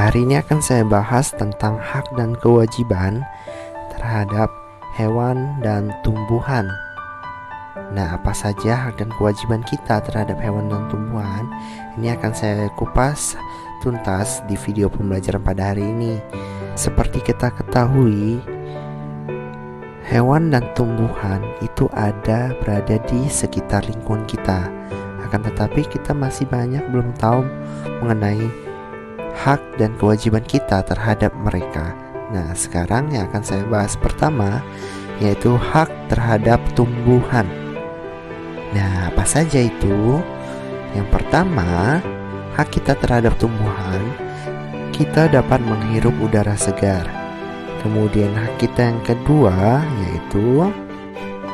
hari ini akan saya bahas tentang hak dan kewajiban terhadap hewan dan tumbuhan. Nah, apa saja hak dan kewajiban kita terhadap hewan dan tumbuhan? Ini akan saya kupas tuntas di video pembelajaran pada hari ini. Seperti kita ketahui, hewan dan tumbuhan itu berada di sekitar lingkungan kita. Akan tetapi kita masih banyak belum tahu mengenai hak dan kewajiban kita terhadap mereka. Nah, sekarang yang akan saya bahas pertama yaitu hak terhadap tumbuhan. Nah, apa saja itu? Yang pertama, hak kita terhadap tumbuhan, kita dapat menghirup udara segar. Kemudian hak kita yang kedua yaitu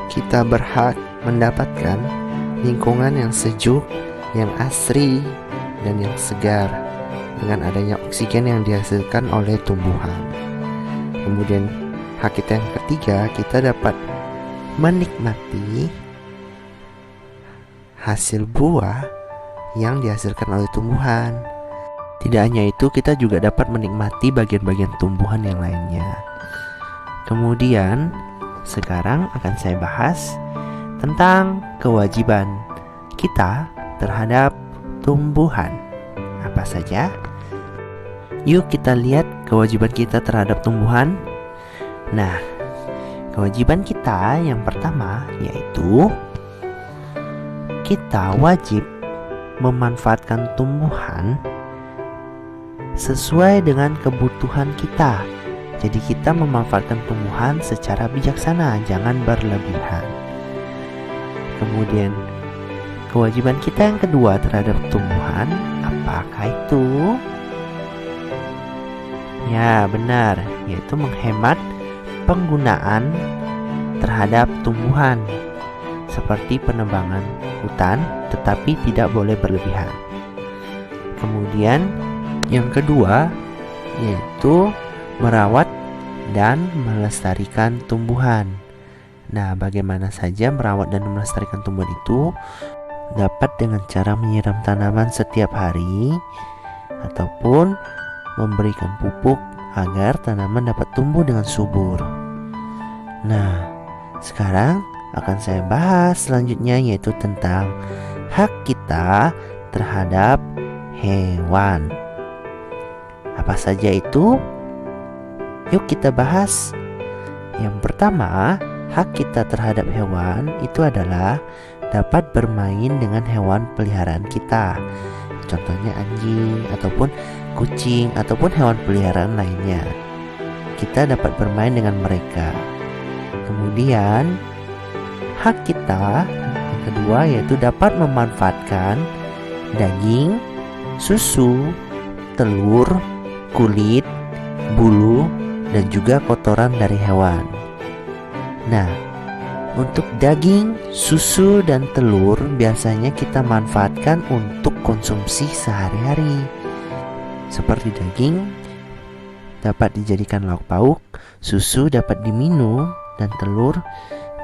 kita berhak mendapatkan lingkungan yang sejuk, yang asri, dan yang segar dengan adanya oksigen yang dihasilkan oleh tumbuhan. Kemudian hak kita yang ketiga, kita dapat menikmati hasil buah yang dihasilkan oleh tumbuhan. Tidak hanya itu, kita juga dapat menikmati bagian-bagian tumbuhan yang lainnya. Kemudian sekarang akan saya bahas tentang kewajiban kita terhadap tumbuhan. Apa saja? Yuk kita lihat kewajiban kita terhadap tumbuhan. Nah, kewajiban kita yang pertama yaitu kita wajib memanfaatkan tumbuhan sesuai dengan kebutuhan kita. Jadi kita memanfaatkan tumbuhan secara bijaksana, jangan berlebihan. Kemudian kewajiban kita yang kedua terhadap tumbuhan, apakah itu? Ya, benar, yaitu menghemat penggunaan terhadap tumbuhan seperti penebangan hutan, tetapi tidak boleh berlebihan. Kemudian yang kedua yaitu merawat dan melestarikan tumbuhan. Nah, bagaimana saja merawat dan melestarikan tumbuhan itu? Dapat dengan cara menyiram tanaman setiap hari ataupun memberikan pupuk agar tanaman dapat tumbuh dengan subur. Nah, sekarang akan saya bahas selanjutnya yaitu tentang hak kita terhadap hewan. Apa saja itu? Yuk kita bahas. Yang pertama, hak kita terhadap hewan itu adalah dapat bermain dengan hewan peliharaan kita. Contohnya anjing ataupun kucing ataupun hewan peliharaan lainnya. Kita dapat bermain dengan mereka. Kemudian hak kita yang kedua yaitu dapat memanfaatkan daging, susu, telur, kulit, bulu, dan juga kotoran dari hewan. Nah, untuk daging, susu, dan telur biasanya kita manfaatkan untuk konsumsi sehari-hari. Seperti daging dapat dijadikan lauk pauk, susu dapat diminum, dan telur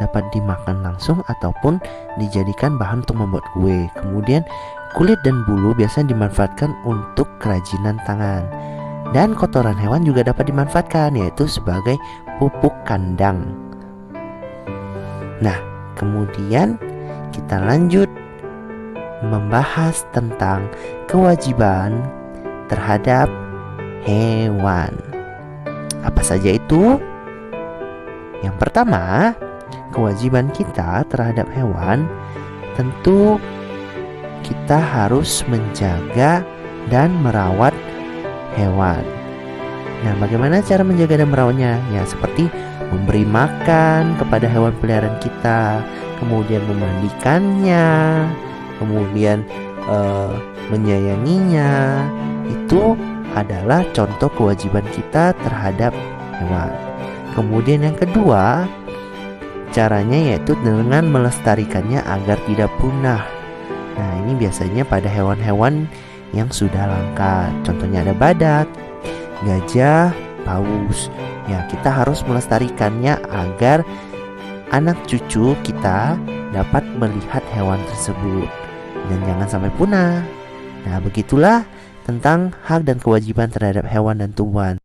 dapat dimakan langsung ataupun dijadikan bahan untuk membuat kue. Kemudian kulit dan bulu biasanya dimanfaatkan untuk kerajinan tangan. Dan kotoran hewan juga dapat dimanfaatkan yaitu sebagai pupuk kandang. Nah, kemudian kita lanjut membahas tentang kewajiban terhadap hewan. Apa saja itu? Yang pertama, kewajiban kita terhadap hewan tentu kita harus menjaga dan merawat hewan. Nah, bagaimana cara menjaga dan merawatnya? Ya, seperti memberi makan kepada hewan peliharaan kita, kemudian memandikannya, kemudian menyayanginya. Itu adalah contoh kewajiban kita terhadap hewan. Kemudian yang kedua, caranya yaitu dengan melestarikannya agar tidak punah. Nah, ini biasanya pada hewan-hewan yang sudah langka. Contohnya ada badak, gajah, paus. Ya, kita harus melestarikannya agar anak cucu kita dapat melihat hewan tersebut dan jangan sampai punah. Nah, begitulah tentang hak dan kewajiban terhadap hewan dan tumbuhan.